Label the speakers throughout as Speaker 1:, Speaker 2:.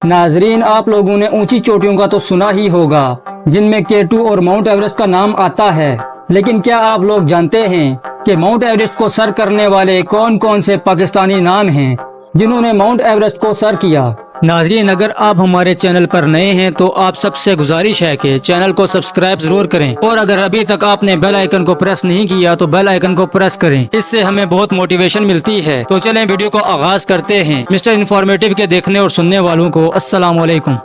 Speaker 1: नाजरीन, आप लोगों ने ऊंची चोटियों का तो सुना ही होगा जिनमें K2 और माउंट एवरेस्ट का नाम आता है, लेकिन क्या आप लोग जानते हैं कि माउंट एवरेस्ट को सर करने वाले कौन कौन से पाकिस्तानी नाम हैं जिन्होंने माउंट एवरेस्ट को सर किया। नाजरीन, अगर आप हमारे चैनल पर नए हैं तो आप सबसे गुजारिश है कि चैनल को सब्सक्राइब जरूर करें, और अगर अभी तक आपने बेल आइकन को प्रेस नहीं किया तो बेल आइकन को प्रेस करें, इससे हमें बहुत मोटिवेशन मिलती है। तो चलें वीडियो को आगाज करते हैं। मिस्टर इन्फॉर्मेटिव के देखने और सुनने वालों को अस्सलाम वालेकुम।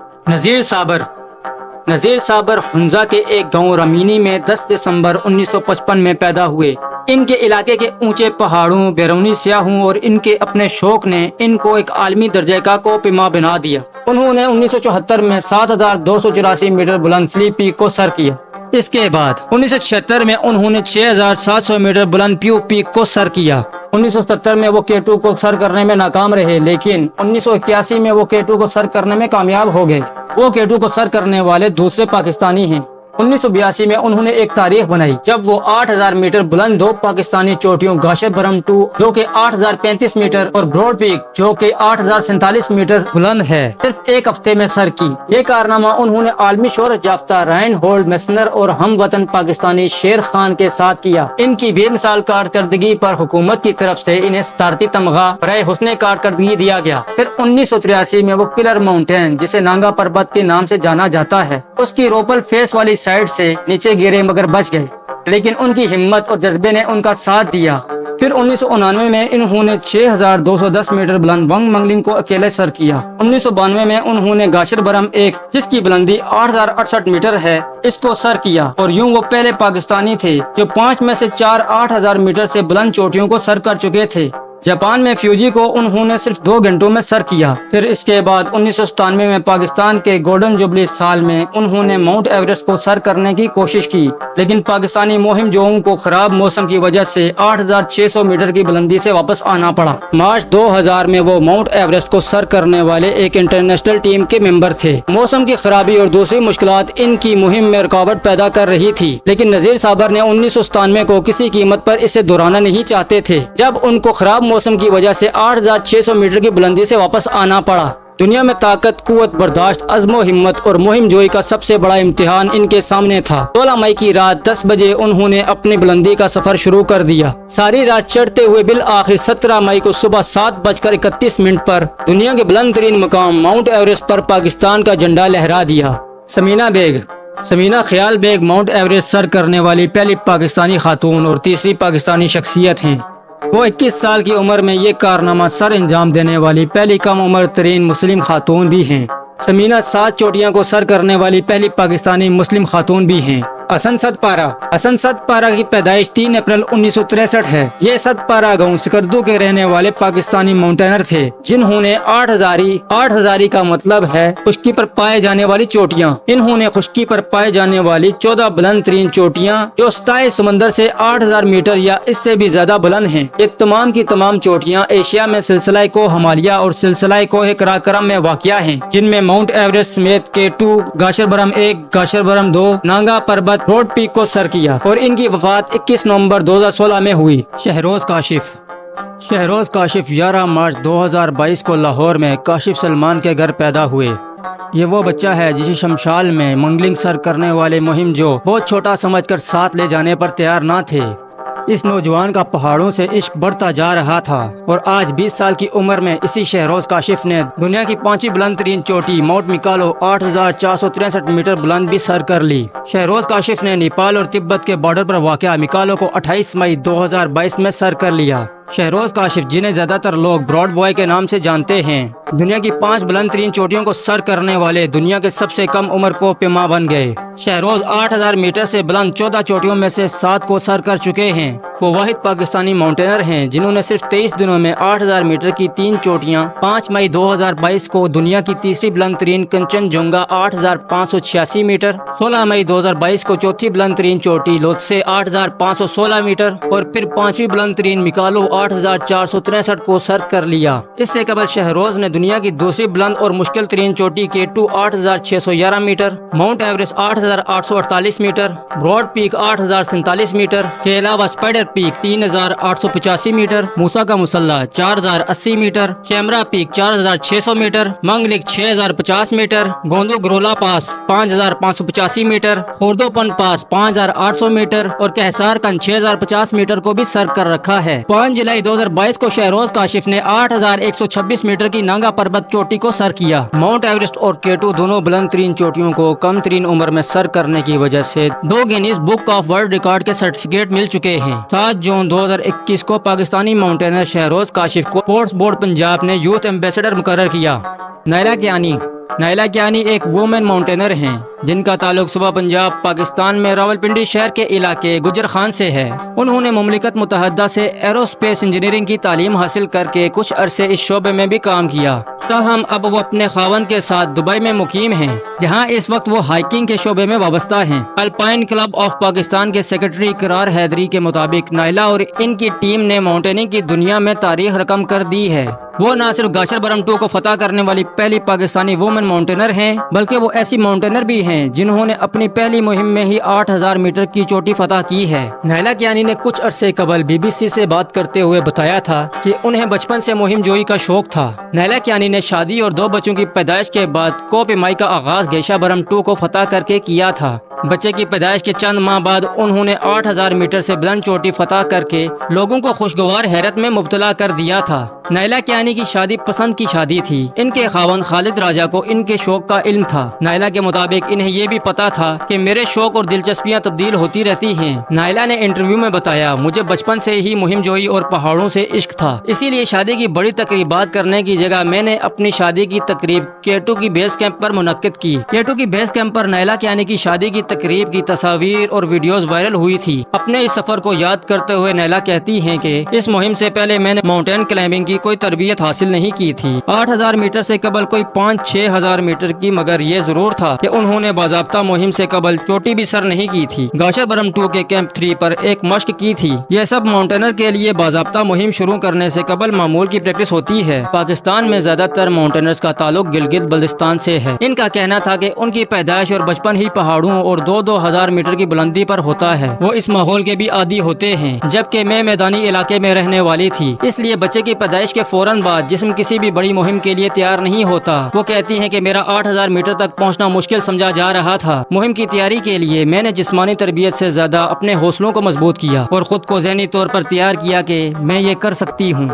Speaker 1: नज़ीर साबर हुंजा के एक गांव रमीनी में 10 दिसंबर 1955 में पैदा हुए। इनके इलाके के ऊंचे पहाड़ों, बैरूनी सियाहों और इनके अपने शौक ने इनको एक आलमी दर्जे का कोपिमा बना दिया। उन्होंने 1974 में 7,284 मीटर बुलंद स्लीप पीक को सर किया। इसके बाद 1976 में उन्होंने 6,700 मीटर बुलंद प्यू पीक को सर किया। 1970 में वो K2 को सर करने में नाकाम रहे, लेकिन 1981 में वो K2 को सर करने में कामयाब हो गए। वो K2 को सर करने वाले दूसरे पाकिस्तानी हैं। 1982 में उन्होंने एक तारीख बनाई जब वो 8,000 मीटर बुलंद दो पाकिस्तानी चोटियों गाशर बरम 2 जो कि 8,035 मीटर और ब्रॉड पीक जो कि 8,047 मीटर बुलंद है सिर्फ एक हफ्ते में सर की। ये कारनामा उन्होंने आलमी शोहरत याफ्ता राइन होल्ड मेसनर और हम वतन पाकिस्तानी शेर खान के साथ किया। इनकी बेमिसाल कारकर्दगी पर हुकूमत की तरफ से इन्हें सदारती तमगा बराए हुस्ने कारकर्दगी दिया गया। फिर 1983 में वो किलर माउंटेन जिसे नांगा पर्वत के नाम से जाना जाता है उसकी रोपल फेस वाली साइड से नीचे गिरे मगर बच गए, लेकिन उनकी हिम्मत और जज्बे ने उनका साथ दिया। फिर 1999 में इन्होंने 6,210 मीटर बुलंद वंग मंगलिंग को अकेले सर किया। 1992 में उन्होंने गाशर बरम 1 जिसकी बुलंदी 8,068 मीटर है इसको सर किया, और यूं वो पहले पाकिस्तानी थे जो 5 में से 4 8,000 मीटर से बुलंद चोटियों को सर कर चुके थे। जापान में फ्यूजी को उन्होंने सिर्फ 2 घंटों में सर किया। फिर इसके बाद 1997 में पाकिस्तान के गोल्डन जुबली साल में उन्होंने माउंट एवरेस्ट को सर करने की कोशिश की, लेकिन पाकिस्तानी मुहिम जोओं को खराब मौसम की वजह से 8,600 मीटर की बुलंदी से वापस आना पड़ा। मार्च 2000 में वो माउंट एवरेस्ट को सर करने वाले एक इंटरनेशनल टीम के मेंबर थे। मौसम की खराबी और दूसरी मुश्किलात इनकी मुहिम में रुकावट पैदा कर रही थी, लेकिन नज़ीर साबर ने 1997 को किसी कीमत पर इसे दोहराना नहीं चाहते थे जब उनको खराब मौसम की वजह से 8,600 मीटर की बुलंदी से वापस आना पड़ा। दुनिया में ताकत, कुव्वत, बर्दाश्त, अज़्म हिम्मत और मुहिम जोई का सबसे बड़ा इम्तिहान इनके सामने था। 16 मई की रात 10 बजे उन्होंने अपनी बुलंदी का सफर शुरू कर दिया। सारी रात चढ़ते हुए बिल आखिर 17 मई को सुबह 7:31 पर दुनिया के बुलंद तरीन मुकाम माउंट एवरेस्ट पर पाकिस्तान का झंडा लहरा दिया। समीना ख्याल बेग माउंट एवरेस्ट सर करने वाली पहली पाकिस्तानी खातून और तीसरी पाकिस्तानी शख्सियत हैं। वो 21 साल की उम्र में ये कारनामा सर अंजाम देने वाली पहली कम उम्र तरीन मुस्लिम खातून भी हैं। समीना 7 चोटियों को सर करने वाली पहली पाकिस्तानी मुस्लिम खातून भी हैं। हसन सदपारा की पैदाइश 3 अप्रैल 1963 है। ये सदपारा गांव सिकरदू के रहने वाले पाकिस्तानी माउंटेनर थे जिन्होंने 8,000 का मतलब है खुश्की पर पाए जाने वाली चोटियां। इन्होंने खुश्की पर पाए जाने वाली 14 बुलंद तरीन चोटियां जो सतह समंदर से 8,000 मीटर या इससे भी ज्यादा बुलंद हैं। ये तमाम की तमाम चोटियां एशिया में सिलसिला को हिमालय और सिलसिला को कराकरम में वाक़िया हैं, जिनमें माउंट एवरेस्ट समेत K2, गाशर बरम 1, गाशर बरम 2, नांगा पर्वत, ब्रॉड पीक को सर किया, और इनकी वफात 21 नवंबर 2016 में हुई। शहरोज काशिफ 11 मार्च 2022 को लाहौर में काशिफ सलमान के घर पैदा हुए। ये वो बच्चा है जिसे शमशाल में मंगलिंग सर करने वाले मुहिम जो बहुत छोटा समझकर साथ ले जाने पर तैयार ना थे। इस नौजवान का पहाड़ों से इश्क बढ़ता जा रहा था, और आज 20 साल की उम्र में इसी शहरोज काशिफ ने दुनिया की 5वीं बुलंद तरीन चोटी माउंट मिकालो 8,463 मीटर बुलंद भी सर कर ली। शहरोज काशिफ ने नेपाल और तिब्बत के बॉर्डर पर वाक़या मिकालो को 28 मई 2022 में सर कर लिया। शहरोज काशिफ, जिन्हें ज्यादातर लोग ब्रॉड बॉय के नाम से जानते हैं, दुनिया की 5 बुलंद तरीन चोटियों को सर करने वाले दुनिया के सबसे कम उम्र को पेमा बन गए। शहरोज 8,000 मीटर से बुलंद 14 चोटियों में से 7 को सर कर चुके हैं। वो वाहिद पाकिस्तानी माउंटेनर हैं जिन्होंने सिर्फ 23 दिनों में 8,000 मीटर की 3 चोटियां 5 मई 2022 को दुनिया की तीसरी बुलंद तरीन कंचनजुंगा 8,586 मीटर, 16 मई 2022 को चौथी बुलंद तरीन चोटी लोत्से 8,516 मीटर, और फिर 5वीं बुलंद तरीन मिकालो 8,463 को सर कर लिया। इससे कबल शहरोज ने दुनिया की दूसरी बुलंद और मुश्किल तरीन चोटी K2 8,611 metre, mount Everest 8,848 metre, broad peak 8,047 metre के अलावा स्पाइडर پیک 3885 میٹر، موسیٰ کا مسلح 4080 میٹر، شیمرا پیک 4600 میٹر، منگلک 6050 میٹر، گوندو گرولا پاس 5585 میٹر، خوردوپن پاس 5800 میٹر اور کہسار کن 6050 میٹر کو بھی سر کر رکھا ہے۔ 5 جولائی 2022 کو شہروز کاشف نے 8126 میٹر کی نانگا پربت چوٹی کو سر کیا۔ ماؤنٹ ایورسٹ اور K2 دونوں بلند ترین چوٹیوں کو کم ترین عمر میں سر کرنے کی وجہ سے 2 Guinness book of world record کے سرٹیفکیٹ مل چکے ہیں۔ 7 جون 2021 کو پاکستانی ماؤنٹینر شہروز کاشف کو اسپورٹس بورڈ پنجاب نے یوتھ ایمبیسڈر مقرر کیا۔ نائلہ کیانی ایک وومن ماؤنٹینر ہیں جن کا تعلق صوبہ پنجاب پاکستان میں راولپنڈی شہر کے علاقے گجر خان سے ہے۔ انہوں نے مملکت متحدہ سے ایروسپیس انجینئرنگ کی تعلیم حاصل کر کے کچھ عرصے اس شعبے میں بھی کام کیا، تاہم اب وہ اپنے خاوند کے ساتھ دبئی میں مقیم ہیں جہاں اس وقت وہ ہائیکنگ کے شعبے میں وابستہ ہیں۔ الپائن کلب آف پاکستان کے سیکرٹری اقرار حیدری کے مطابق نائلہ اور ان کی ٹیم نے ماؤنٹیننگ کی دنیا میں تاریخ رقم کر دی ہے۔ وہ نہ صرف گاشر برم 2 کو فتح کرنے والی پہلی پاکستانی وومن ماؤنٹینر ہیں بلکہ وہ ایسی ماؤنٹینر بھی ہیں جنہوں نے اپنی پہلی مہم میں ہی 8000 میٹر کی چوٹی فتح کی ہے۔ نائلہ کیانی نے کچھ عرصے قبل BBC سے بات کرتے ہوئے بتایا تھا کہ انہیں بچپن سے مہم جوئی کا شوق تھا۔ نائلہ کیانی نے شادی اور 2 بچوں کی پیدائش کے بعد کوہ پیمائی کا آغاز گیشا برم 2 کو فتح کر کے کیا تھا۔ بچے کی پیدائش کے چند ماہ بعد انہوں نے 8000 میٹر سے بلند چوٹی فتح کر کے لوگوں کو خوشگوار حیرت میں مبتلا کر دیا تھا۔ نائلہ کیانی کی شادی پسند کی شادی تھی۔ ان کے خاوند خالد راجہ کو ان کے شوق کا علم تھا۔ نائلہ کے مطابق انہیں یہ بھی پتا تھا کہ میرے شوق اور دلچسپیاں تبدیل ہوتی رہتی ہیں۔ نائلہ نے انٹرویو میں بتایا، مجھے بچپن سے ہی مہم جوئی اور پہاڑوں سے عشق تھا، اسی لیے شادی کی بڑی تقریبات کرنے کی جگہ میں نے اپنی شادی کی تقریب K2 کی بیس کیمپ پر منعقد کی۔ K2 کی بیس کیمپ پر نائلہ کیانی کی شادی کی تقریب کی تصاویر اور ویڈیوز وائرل ہوئی تھی۔ اپنے اس سفر کو یاد کرتے ہوئے نائلہ کہتی ہیں کہ اس مہم سے پہلے میں نے ماؤنٹین کلائمبنگ کی کوئی تربیت حاصل نہیں کی تھی۔ 8000 میٹر سے قبل کوئی 5-6 ہزار میٹر کی، مگر یہ ضرور تھا کہ انہوں نے باضابطہ مہم سے قبل چوٹی بھی سر نہیں کی تھی۔ گاشر برم 2 کے کیمپ 3 پر ایک مشق کی تھی۔ یہ سب ماؤنٹینر کے لیے باضابطہ مہم شروع کرنے سے قبل معمول کی پریکٹس ہوتی ہے۔ پاکستان میں زیادہ تر ماؤنٹینرز کا تعلق گلگت بلتستان سے ہے۔ ان کا کہنا تھا کہ ان کی پیدائش اور بچپن ہی پہاڑوں اور 2-2 ہزار میٹر کی بلندی پر ہوتا ہے۔ وہ اس ماحول کے بھی عادی ہوتے ہیں، جبکہ میں میدانی علاقے میں رہنے والی تھی، اس لیے بچے کی پیدائش کے فوراً بعد جسم کسی بھی بڑی مہم کے لیے تیار نہیں ہوتا۔ وہ کہتی ہیں کہ میرا 8000 میٹر تک پہنچنا مشکل سمجھا جا رہا تھا۔ مہم کی تیاری کے لیے میں نے جسمانی تربیت سے زیادہ اپنے حوصلوں کو مضبوط کیا اور خود کو ذہنی طور پر تیار کیا کہ میں یہ کر سکتی ہوں۔